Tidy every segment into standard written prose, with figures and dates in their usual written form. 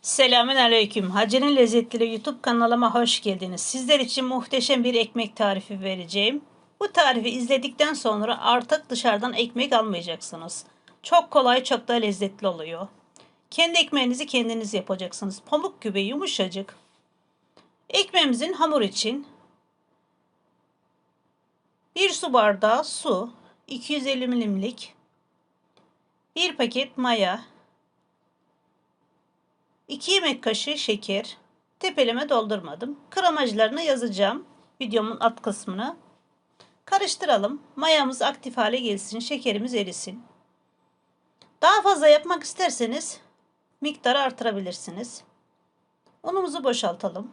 Selamünaleyküm. Hacer'in Lezzetleri YouTube kanalıma hoş geldiniz. Sizler için muhteşem bir ekmek tarifi vereceğim. Bu tarifi izledikten sonra artık dışarıdan ekmek almayacaksınız. Çok kolay, çok da lezzetli oluyor. Kendi ekmeğinizi kendiniz yapacaksınız. Pamuk gibi yumuşacık. Ekmeğimizin hamur için 1 su bardağı su, 250 milimlik 1 paket maya, 2 yemek kaşığı şeker. Tepeleme doldurmadım. Gramajlarını yazacağım videomun alt kısmına. Karıştıralım. Mayamız aktif hale gelsin. Şekerimiz erisin. Daha fazla yapmak isterseniz miktarı artırabilirsiniz. Unumuzu boşaltalım.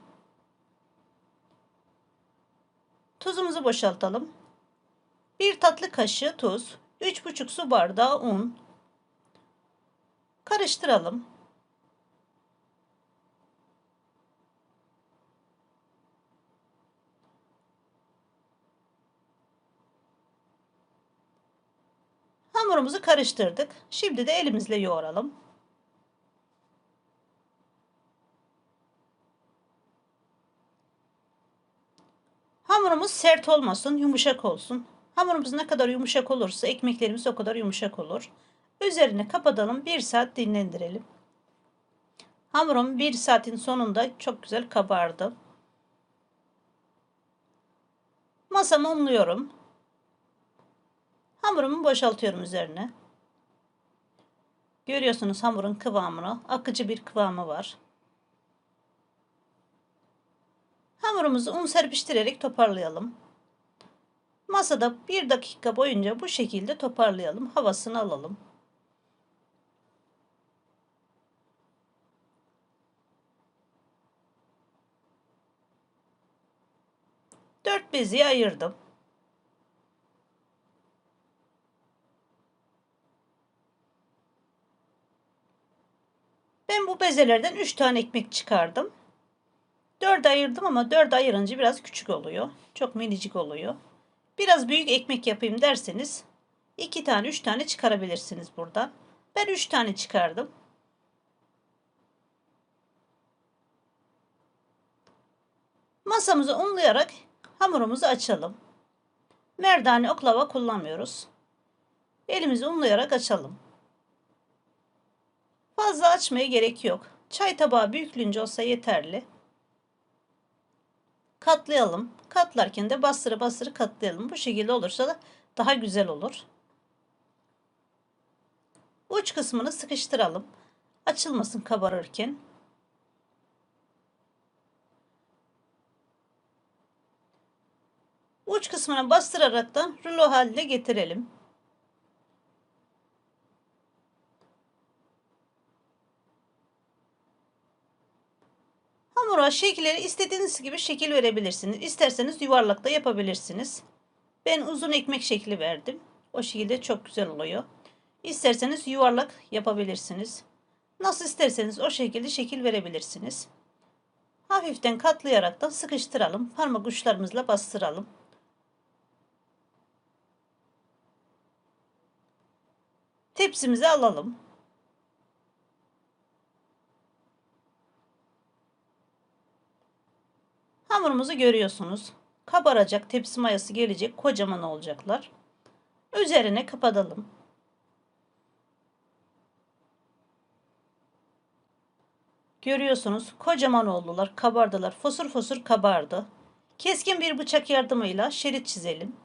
Tuzumuzu boşaltalım. 1 tatlı kaşığı tuz. 3,5 su bardağı un. Karıştıralım. Hamurumuzu karıştırdık. Şimdi de elimizle yoğuralım. Hamurumuz sert olmasın, yumuşak olsun. Hamurumuz ne kadar yumuşak olursa ekmeklerimiz o kadar yumuşak olur. Üzerine kapatalım, 1 saat dinlendirelim. Hamurum 1 saatin sonunda çok güzel kabardı. Masamı unluyorum. Hamurumu boşaltıyorum üzerine. Görüyorsunuz hamurun kıvamını, akıcı bir kıvamı var. Hamurumuzu un serpiştirerek toparlayalım. Masada 1 dakika boyunca bu şekilde toparlayalım. Havasını alalım. 4 beziye ayırdım. Ben bu bezelerden 3 tane ekmek çıkardım. 4 ayırdım ama 4 ayırınca biraz küçük oluyor. Çok minicik oluyor. Biraz büyük ekmek yapayım derseniz 2 tane 3 tane çıkarabilirsiniz buradan. Ben 3 tane çıkardım. Masamızı unlayarak hamurumuzu açalım. Merdane oklava kullanmıyoruz. Elimizi unlayarak açalım. Fazla açmaya gerek yok. Çay tabağı büyüklüğünce olsa yeterli. Katlayalım. Katlarken de bastırı bastırı katlayalım. Bu şekilde olursa da daha güzel olur. Uç kısmını sıkıştıralım. Açılmasın kabarırken. Uç kısmına bastıraraktan rulo haline getirelim. Hamura şekilleri istediğiniz gibi şekil verebilirsiniz. İsterseniz yuvarlak da yapabilirsiniz. Ben uzun ekmek şekli verdim. O şekilde çok güzel oluyor. İsterseniz yuvarlak yapabilirsiniz. Nasıl isterseniz o şekilde şekil verebilirsiniz. Hafiften katlayarak da sıkıştıralım. Parmak uçlarımızla bastıralım. Tepsimize alalım. Hamurumuzu görüyorsunuz. Kabaracak, tepsi mayası gelecek, kocaman olacaklar. Üzerine kapatalım. Görüyorsunuz kocaman oldular, kabardılar. Fosur fosur kabardı. Keskin bir bıçak yardımıyla şerit çizelim.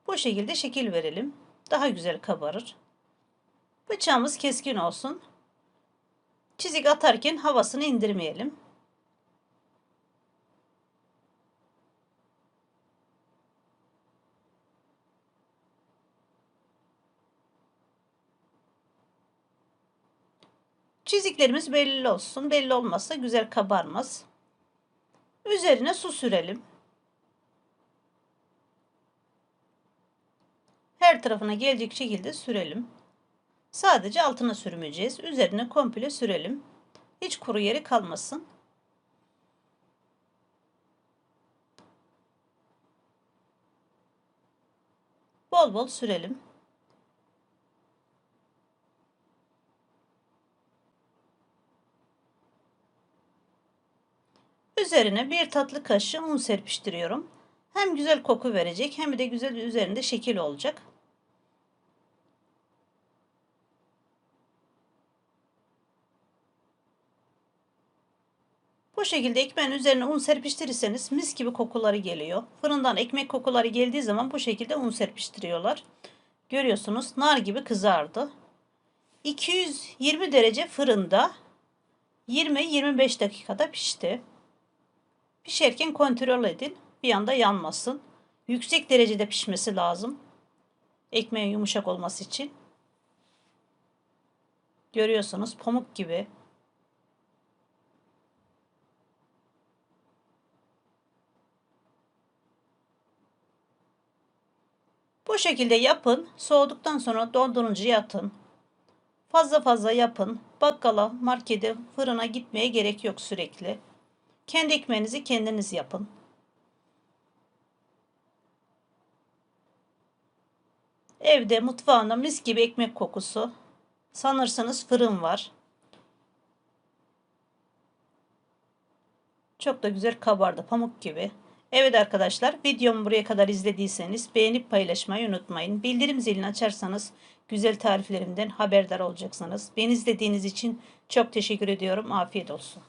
Bu şekilde şekil verelim. Daha güzel kabarır. Bıçağımız keskin olsun. Çizik atarken havasını indirmeyelim. Çiziklerimiz belli olsun. Belli olmazsa güzel kabarmaz. Üzerine su sürelim. Her tarafına gelecek şekilde sürelim. Sadece altına sürmeyeceğiz. Üzerine komple sürelim. Hiç kuru yeri kalmasın. Bol bol sürelim. Üzerine 1 tatlı kaşığı un serpiştiriyorum. Hem güzel koku verecek hem de güzel üzerinde şekil olacak. Bu şekilde ekmeğin üzerine un serpiştirirseniz mis gibi kokuları geliyor. Fırından ekmek kokuları geldiği zaman bu şekilde un serpiştiriyorlar. Görüyorsunuz nar gibi kızardı. 220 derece fırında 20-25 dakikada pişti. Pişerken kontrol edin. Bir anda yanmasın. Yüksek derecede pişmesi lazım. Ekmeğin yumuşak olması için. Görüyorsunuz pamuk gibi. Bu şekilde yapın. Soğuduktan sonra dondurucuya atın. Fazla fazla yapın. Bakkala, markete, fırına gitmeye gerek yok sürekli. Kendi ekmeğinizi kendiniz yapın. Evde, mutfağında mis gibi ekmek kokusu. Sanırsınız fırın var. Çok da güzel kabardı, pamuk gibi. Evet arkadaşlar, videomu buraya kadar izlediyseniz beğenip paylaşmayı unutmayın. Bildirim zilini açarsanız güzel tariflerimden haberdar olacaksınız. Beni izlediğiniz için çok teşekkür ediyorum. Afiyet olsun.